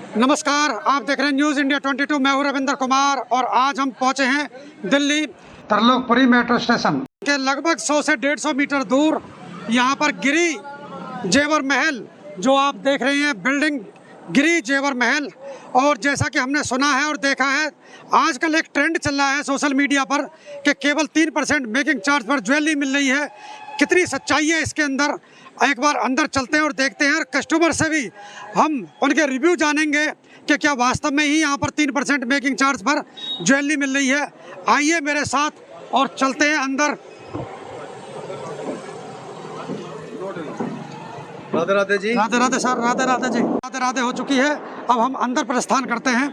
नमस्कार, आप देख रहे हैं न्यूज़ इंडिया 22। मैं हूं रविंद्र कुमार और आज हम पहुंचे हैं दिल्ली त्रिलोकपुरी मेट्रो स्टेशन के लगभग 100 से 150 मीटर दूर। यहां पर गिरी जेवर महल जो आप देख रहे हैं, बिल्डिंग गिरी जेवर महल। और जैसा कि हमने सुना है और देखा है, आजकल एक ट्रेंड चल रहा है सोशल मीडिया पर कि केवल 3% मेकिंग चार्ज पर ज्वेलरी मिल रही है। कितनी सच्चाई है इसके अंदर, एक बार अंदर चलते हैं और देखते हैं। और कस्टमर से भी हम उनके रिव्यू जानेंगे कि क्या वास्तव में ही यहाँ पर 3% मेकिंग चार्ज पर ज्वेलरी मिल रही है। आइए मेरे साथ और चलते हैं अंदर। राधे राधे जी। राधे राधे सर, राधे राधे जी। राधे राधे हो चुकी है, अब हम अंदर प्रस्थान करते हैं।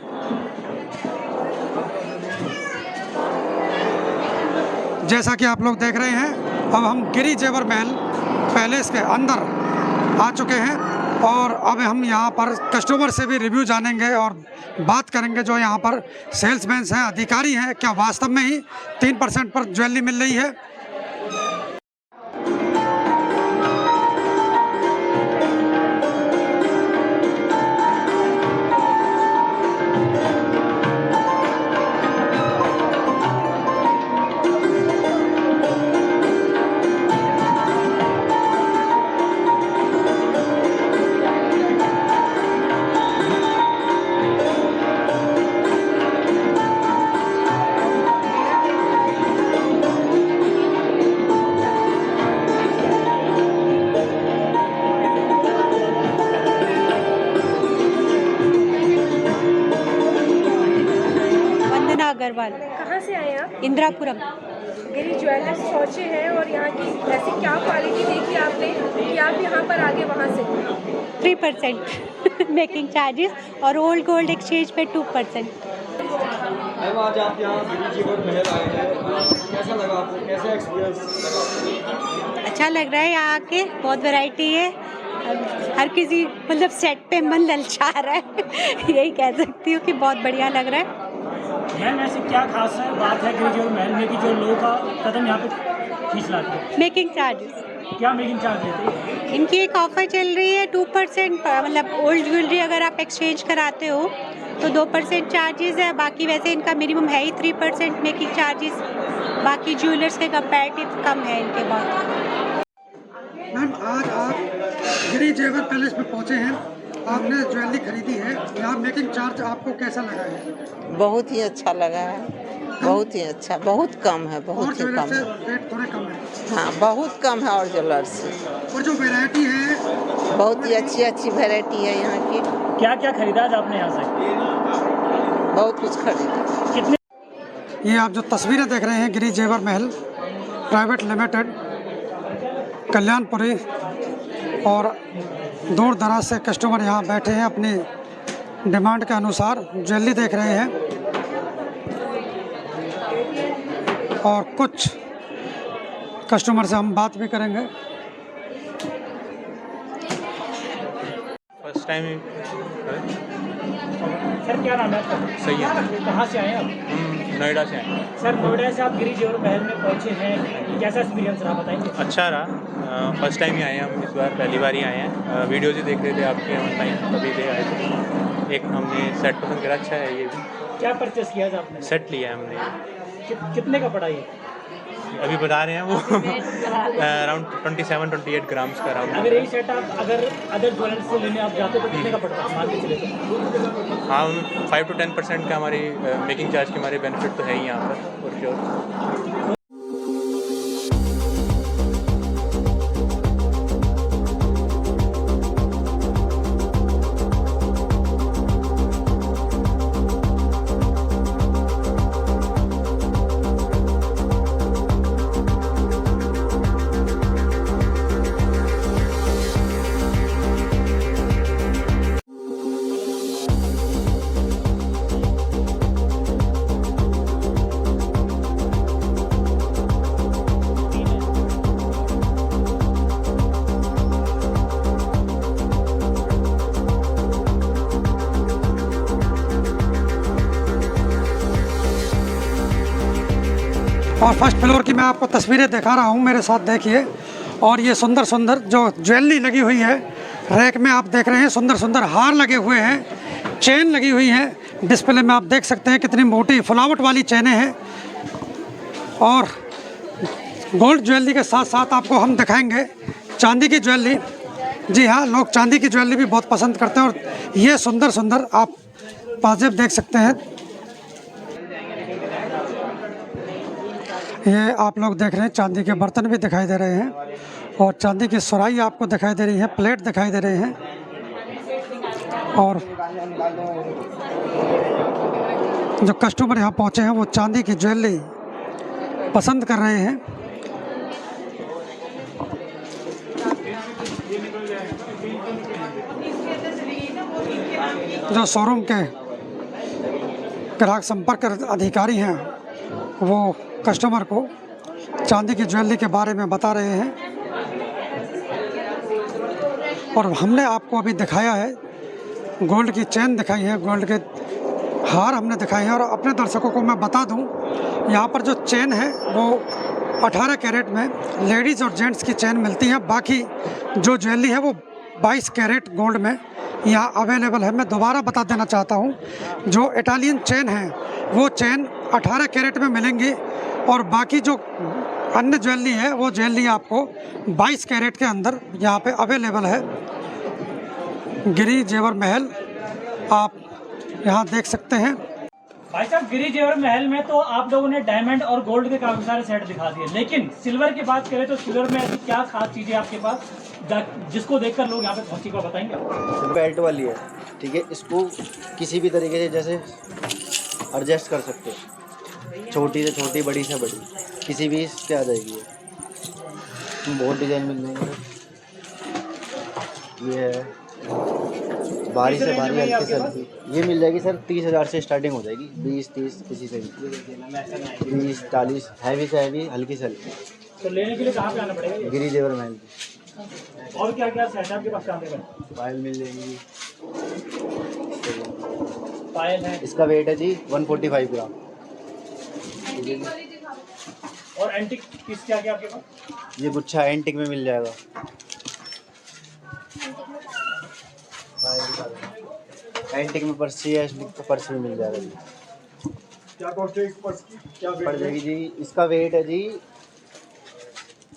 जैसा कि आप लोग देख रहे हैं, अब हम गिरी जेवर महल पैलेस के अंदर आ चुके हैं और अब हम यहाँ पर कस्टमर से भी रिव्यू जानेंगे और बात करेंगे जो यहाँ पर सेल्समैन हैं, अधिकारी हैं, क्या वास्तव में ही 3% पर ज्वेलरी मिल रही है। अग्रवाल। कहाँ से आए आप? इंदिरापुरम। गिरी ज्वेलर्स पहुँचे हैं और यहाँ की ऐसी क्या क्वालिटी देखी आपने कि आप यहाँ पर आगे वहाँ से? 3% मेकिंग चार्जेस और ओल्ड गोल्ड एक्सचेंज पे 2%। मैम आज आप यहाँ गिरी जेवर महल आए हैं, कैसा लगा आपको, कैसा एक्सपीरियंस लगा? अच्छा लग रहा है, यहाँ आके बहुत वैरायटी है। हर किसी मतलब सेट पे मन ललचा रहा है यही कह सकती हूँ कि बहुत बढ़िया लग रहा है। मैम ऐसी क्या खास है बात है गिरी जेवर महल में कि जो लोगों का कदम यहाँ पे खींच लाते हैं? Making charges. क्या मेकिंग चार्ज लेते हैं? इनकी एक ऑफर चल रही है 2%, मतलब ओल्ड ज्वेलरी अगर आप एक्सचेंज कराते हो तो 2% चार्जेस है। बाकी वैसे इनका मिनिमम है ही 3% मेकिंग चार्जेस। बाकी ज्वेलर्स के कंपैरेटिव कम है इनके बहुत। मैम आज आप गिरी जेवर पैलेस में पहुँचे हैं, आपने ज्वेलरी खरीदी है, यहाँ मेकिंग चार्ज आपको कैसा लगा है? बहुत ही अच्छा लगा है, बहुत ही अच्छा, बहुत कम है, बहुत ही ज्वेलर कम से है। रेट थोड़े कम है। हाँ बहुत कम है और ज्वेलर से। और जो वैरायटी है बहुत ही अच्छी वैरायटी है यहाँ की। क्या क्या खरीदा आज आपने यहाँ से? बहुत कुछ खरीदा। कितने? ये आप जो तस्वीरें देख रहे हैं, गिरी जेवर महल प्राइवेट लिमिटेड कल्याणपुरी, और दूर दराज से कस्टमर यहाँ बैठे हैं, अपनी डिमांड के अनुसार ज्वेलरी देख रहे हैं। और कुछ कस्टमर से हम बात भी करेंगे। First time. सर क्या नाम है आपका? सही है। कहाँ से आए हैं आप? हम नोएडा से आए। सर नोएडा से आप गिरी जेवर महल में पहुँचे हैं, कैसा एक्सपीरियंस रहा बताएंगे? अच्छा रहा, फर्स्ट टाइम ही आए हैं हम, इस बार पहली बार ही आए हैं। वीडियोज़ ही देख रहे थे आपके ऑनलाइन, तभी ले आए थे। एक हमने सेट पसंद करा, अच्छा है ये भी। क्या परचेस किया था आपने? सेट लिया है हमने। कितने का पड़ा ये? अभी बता रहे हैं वो अराउंड 27-28 ग्राम्स का अगर अराउंड। यही सेट आप अगर अदर ज्वेलर से लेने आप जाते तो कितने का पड़ता है मार्केट से लेते? हाँ 5 to 10% का हमारी मेकिंग चार्ज के हमारे बेनिफिट तो है ही यहाँ पर फॉर श्योर। और फर्स्ट फ्लोर की मैं आपको तस्वीरें दिखा रहा हूँ, मेरे साथ देखिए। और ये सुंदर सुंदर जो ज्वेलरी लगी हुई है, रैक में आप देख रहे हैं सुंदर सुंदर हार लगे हुए हैं। चेन लगी हुई है डिस्प्ले में, आप देख सकते हैं कितनी मोटी फुलावट वाली चेनें हैं। और गोल्ड ज्वेलरी के साथ साथ आपको हम दिखाएंगे चांदी की ज्वेलरी। जी हाँ, लोग चांदी की ज्वेलरी भी बहुत पसंद करते हैं। और ये सुंदर सुंदर आप पाजेब देख सकते हैं। ये आप लोग देख रहे हैं चांदी के बर्तन भी दिखाई दे रहे हैं और चांदी की सुराही आपको दिखाई दे रही है, प्लेट दिखाई दे रहे हैं। और जो कस्टमर यहाँ पहुँचे हैं वो चांदी की ज्वेलरी पसंद कर रहे हैं। जो शोरूम के ग्राहक संपर्क अधिकारी हैं वो कस्टमर को चांदी की ज्वेलरी के बारे में बता रहे हैं। और हमने आपको अभी दिखाया है गोल्ड की चेन दिखाई है, गोल्ड के हार हमने दिखाए हैं। और अपने दर्शकों को मैं बता दूं, यहाँ पर जो चेन है वो 18 कैरेट में लेडीज़ और जेंट्स की चेन मिलती है। बाकी जो ज्वेलरी है वो 22 कैरेट गोल्ड में यहाँ अवेलेबल है। मैं दोबारा बता देना चाहता हूँ, जो इटालियन चेन है वो चेन 18 कैरेट में मिलेंगी और बाकी जो अन्य ज्वेलरी है वो ज्वेलरी आपको 22 कैरेट के अंदर यहाँ पे अवेलेबल है। गिरी जेवर महल आप यहाँ देख सकते हैं। भाई साहब, गिरी जेवर महल में तो आप लोगों ने डायमंड और गोल्ड के काफी सारे सेट दिखा दिए, लेकिन सिल्वर की बात करें तो सिल्वर में ऐसी क्या खास चीजें आपके पास जिसको देखकर लोग यहाँ पे पहुंची को बताएंगे? बेल्ट वाली है, ठीक है। इसको किसी भी तरीके से जैसे एडजस्ट कर सकते हो, छोटी से छोटी, बड़ी से बड़ी, किसी भी इसके आ जाएगी। बहुत डिजाइन मिल जाएंगे। ये है बारी से बारी हल्की से हल्की, ये मिल जाएगी सर 30,000 से स्टार्टिंग हो जाएगी। 20-30 किसी से भी, 20-40, हैवी से हैवी, हल्की से हल्की। तो लेने के लिए कहाँ पे आना पड़ेगा? गिरी जेवर महल। और क्या क्या सेट है आपके पास चांदी का? पायल मिल जाएगी। पायल है, इसका वेट है जी 145 ग्राम। और एंटिक पीस क्या क्या आपके पास? ये गुच्छा एंटिक में मिल जाएगा। एंटिक में पर्स चाहिए, तो पर्स भी मिल जाएगा। क्या कॉस्ट है इस पर्स की? क्या पड़ जाएगी जी? इसका वेट है जी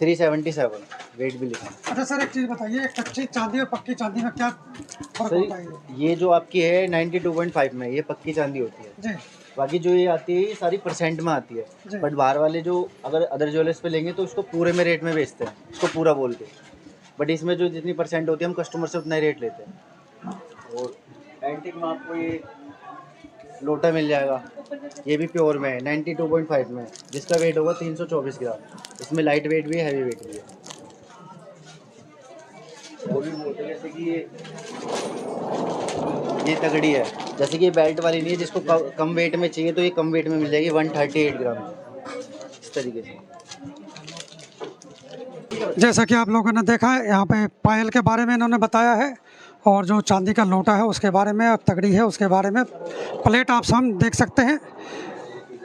377, वेट भी लिखा है। अच्छा सर, एक चीज़ बताइए, कच्ची चांदी और पक्की चांदी में क्या फर्क होता है? ये जो आपकी है 92.5 में, ये पक्की चांदी होती है जी। बाकी जो ये आती है ये सारी परसेंट में आती है। बट बाहर वाले जो अगर अदर ज्वेलर्स पे लेंगे तो उसको पूरे में रेट में बेचते हैं, इसको पूरा बोल के। बट इसमें जो जितनी परसेंट होती है हम कस्टमर से उतना ही रेट लेते हैं। और एंटिक में आपको ये लोटा मिल जाएगा, ये भी प्योर में है 92.5 में, जिसका वेट होगा 324 ग्राम। इसमें लाइट वेट भी है, हैवी वेट भी है। वो भी बोलते हैं जैसे कि ये तगड़ी है, जैसे कि ये बेल्ट वाली नहीं है, जिसको कम वेट में चाहिए तो ये कम वेट में मिल जाएगी 138 ग्राम इस तरीके से। जैसा कि आप लोगों ने देखा है, यहाँ पे पायल के बारे में इन्होंने बताया है और जो चांदी का लोटा है उसके बारे में, और तगड़ी है उसके बारे में। प्लेट आप सामने देख सकते हैं।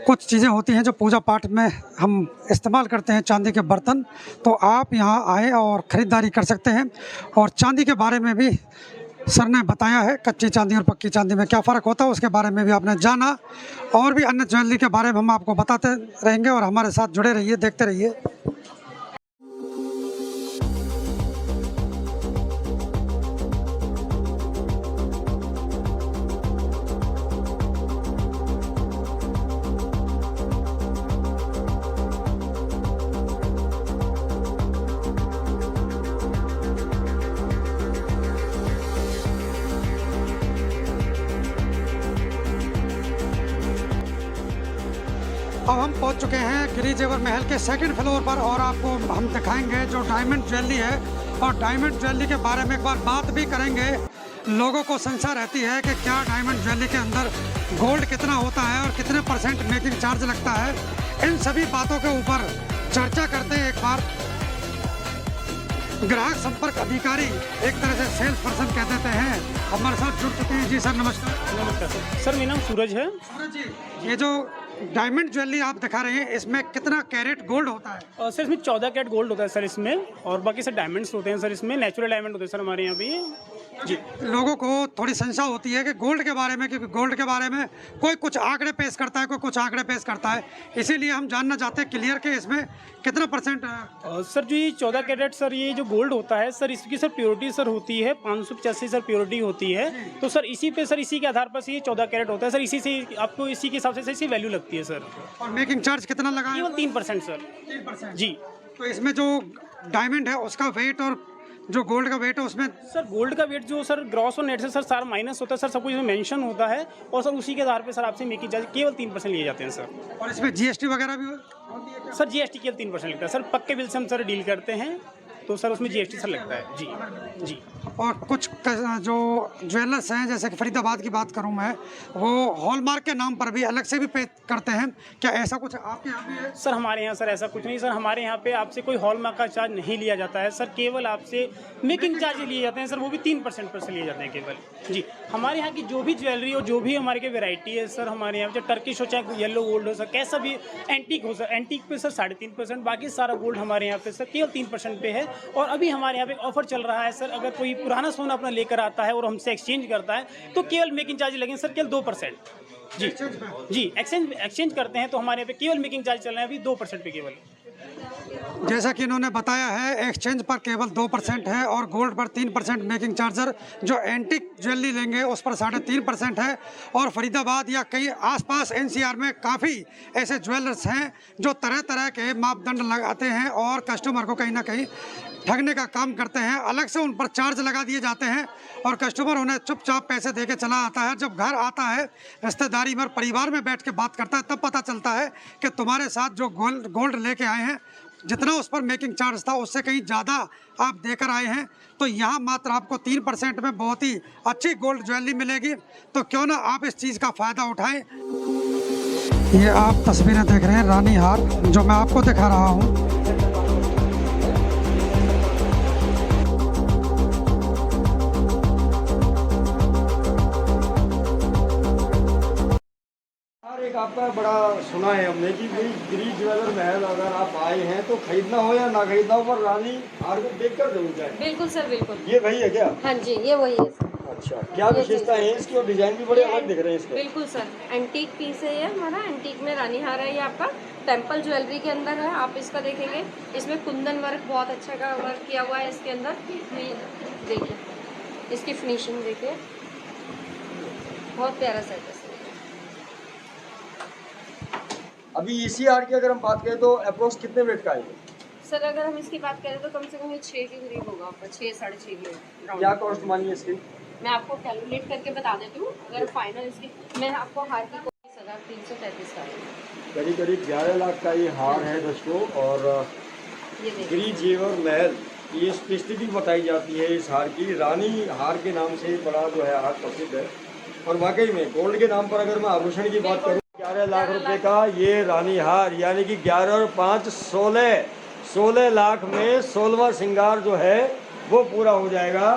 कुछ चीज़ें होती हैं जो पूजा पाठ में हम इस्तेमाल करते हैं, चांदी के बर्तन, तो आप यहाँ आए और ख़रीदारी कर सकते हैं। और चांदी के बारे में भी सर ने बताया है, कच्ची चांदी और पक्की चांदी में क्या फ़र्क होता है उसके बारे में भी आपने जाना। और भी अन्य ज्वेलरी के बारे में हम आपको बताते रहेंगे और हमारे साथ जुड़े रहिए, देखते रहिए। अब हम पहुंच चुके हैं गिरी जेवर महल के सेकंड फ्लोर पर और आपको हम दिखाएंगे जो डायमंड ज्वेलरी है। और डायमंड ज्वेलरी के बारे में एक बार बात भी करेंगे। लोगों को संशय रहती है कि क्या डायमंड ज्वेलरी के अंदर गोल्ड कितना होता है और कितने परसेंट मेकिंग चार्ज लगता है, इन सभी बातों के ऊपर चर्चा करते हैं। एक बार ग्राहक संपर्क अधिकारी, एक तरह से सेल्स पर्सन कह देते हैं, हमारे साथ जुड़ चुके हैं। जी सर नमस्कार। नमस्कार सर, मेरा नाम सूरज है। सूरज जी, ये जो डायमंड ज्वेलरी आप दिखा रहे हैं इसमें कितना कैरेट गोल्ड होता है? सर इसमें 14 कैरेट गोल्ड होता है सर इसमें, और बाकी सर डायमंड्स होते हैं सर इसमें, नेचुरल डायमंड होते हैं सर हमारे यहाँ पे। जी। लोगों को थोड़ी संशय होती है कि गोल्ड के बारे में, क्योंकि गोल्ड के बारे में कोई कुछ आंकड़े पेश करता है, कोई कुछ आंकड़े पेश करता है, इसीलिए हम जानना चाहते हैं क्लियर के इसमें कितना परसेंट सर जो ये 14 कैरेट सर ये जो गोल्ड होता है सर, इसकी सर प्योरिटी सर होती है 585 सर प्योरिटी होती है। तो सर इसी पे सर इसी के आधार पर से ये 14 कैरेट होता है सर, इसी से आपको इसी के हिसाब से इसी वैल्यू लगती है सर। और मेकिंग चार्ज कितना लगा है? केवल 3% सर। 3%। जी। तो इसमें जो डायमंड है उसका वेट और जो गोल्ड का वेट है उसमें सर गोल्ड का वेट जो सर ग्रॉस और नेट से सर सारा माइनस होता है सर, सब कुछ मेंशन होता है और सर उसी के आधार पे सर आपसे मेकिंग चार्ज केवल 3% लिए जाते हैं सर। और इसमें जीएसटी वगैरह भी होती है क्या? सर जीएसटी केवल 3% लगता है सर, पक्के बिल से हम सर डील करते हैं तो सर उसमें जीएसटी सर लगता है। जी जी। और कुछ जो ज्वेलर्स हैं, जैसे कि फरीदाबाद की बात करूं मैं, वो हॉलमार्क के नाम पर भी अलग से भी पे करते हैं, क्या ऐसा कुछ आपके यहाँ भी है? सर हमारे यहाँ सर ऐसा कुछ नहीं सर, हमारे यहाँ पे आपसे कोई हॉलमार्क का चार्ज नहीं लिया जाता है सर, केवल आपसे मेकिंग चार्ज लिए जाते हैं सर, वो भी 3% पर से लिए जाते हैं केवल। जी। हमारे यहाँ की जो भी ज्वेलरी हो, जो भी हमारे की वेराइटी है सर, हमारे यहाँ चाहे टर्किश हो चाहे येलो गोल्ड हो सर, कैसा भी एंटीक हो सर, एंटीक पे सर 3.5%, बाकी सारा गोल्ड हमारे यहाँ पे सर केवल 3% पे है। और अभी हमारे यहाँ पे ऑफर चल रहा है सर, अगर कोई पुराना सोना अपना लेकर आता है और हमसे एक्सचेंज करता है तो केवल मेकिंग चार्ज लगेंगे सर केवल 2%। जी जी। एक्सचेंज करते हैं तो हमारे यहाँ पे केवल मेकिंग चार्ज चल रहे हैं अभी 2% पे केवल। जैसा कि इन्होंने बताया है, एक्सचेंज पर केवल 2% है और गोल्ड पर 3% मेकिंग चार्जर, जो एंटिक ज्वेलरी लेंगे उस पर 3.5% है। और फरीदाबाद या कई आसपास एनसीआर में काफ़ी ऐसे ज्वेलर्स हैं जो तरह तरह के मापदंड लगाते हैं और कस्टमर को कहीं ना कहीं ठगने का काम करते हैं। अलग से उन पर चार्ज लगा दिए जाते हैं और कस्टमर उन्हें चुपचाप पैसे दे के चला आता है। जब घर आता है, रिश्तेदारी में, परिवार में बैठ के बात करता है, तब पता चलता है कि तुम्हारे साथ जो गोल्ड लेके आए हैं, जितना उस पर मेकिंग चार्ज था उससे कहीं ज़्यादा आप देकर आए हैं। तो यहाँ मात्र आपको 3% में बहुत ही अच्छी गोल्ड ज्वेलरी मिलेगी, तो क्यों ना आप इस चीज़ का फ़ायदा उठाएं। ये आप तस्वीरें देख रहे हैं रानी हार, जो मैं आपको दिखा रहा हूँ। एक आपका बड़ा सुना है हमने कि भाई गिरी ज्वेलर महल अगर आप आए हैं तो खरीदना हो या ना खरीदना हो, पर रानी हार को देख कर जरूर जाए। बिल्कुल सर, बिल्कुल। ये वही है क्या? हाँ जी, ये वही है सर। अच्छा, क्या विशेषता है इसकी? और डिजाइन भी बड़े अलग दिख रहे हैं इसके। बिल्कुल सर, एंटीक पीस है ये हमारा, एंटीक में रानी हार है ये आपका, टेम्पल ज्वेलरी के अंदर है। आप इसका देखेंगे, इसमें कुंदन वर्क बहुत अच्छा का वर्क किया हुआ है इसके अंदर। देखिए इसकी फिनिशिंग देखिए, बहुत प्यारा सेट है। अभी इसी हार की अगर हम बात करें तो अप्रोक्स कितने वेट का आएगा? सर अगर हम इसकी बात करें तो कम से कम 6 के करीब होगा आपका, 6-6.5 के। क्या कॉस्ट मानिए इसकी? मैं आपको कैलकुलेट करके बता देती हूँ। अगर फाइनल इसकी मैं आपको हार की 2333 का है, करीब 11 लाख का ये हार है दोस्तों। और ये देखिए गिरी जेवर महल, ये स्पेशलिटी बताई जाती है इस हार की, रानी हार के नाम से बड़ा जो है हार प्रसिद्ध है। और वाकई में गोल्ड के नाम पर अगर मैं आभूषण की बात करूँ, 11 लाख रुपए का ये रानी हार, यानी कि 11 और 5 16 लाख में 16वां श्रृंगार जो है वो पूरा हो जाएगा।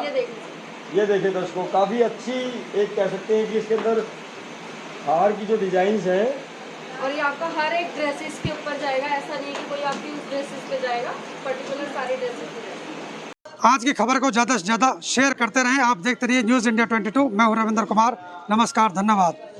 ये देखिए दोस्तों, काफ़ी अच्छी एक कह सकते हैं कि इसके अंदर हार की जो डिजाइन्स हैं, और ये आपका हर एक ड्रेसेस के ऊपर जाएगा। ऐसा नहीं है कि कोई आपकी उस ड्रेसेस पे जाएगा, पर्टिकुलर सारी ड्रेसेस पे जाएगा। आज की खबर को ज़्यादा से ज़्यादा शेयर करते रहें। आप देखते रहिए न्यूज़ इंडिया 22। मैं हूँ रविंद्र कुमार। नमस्कार, धन्यवाद।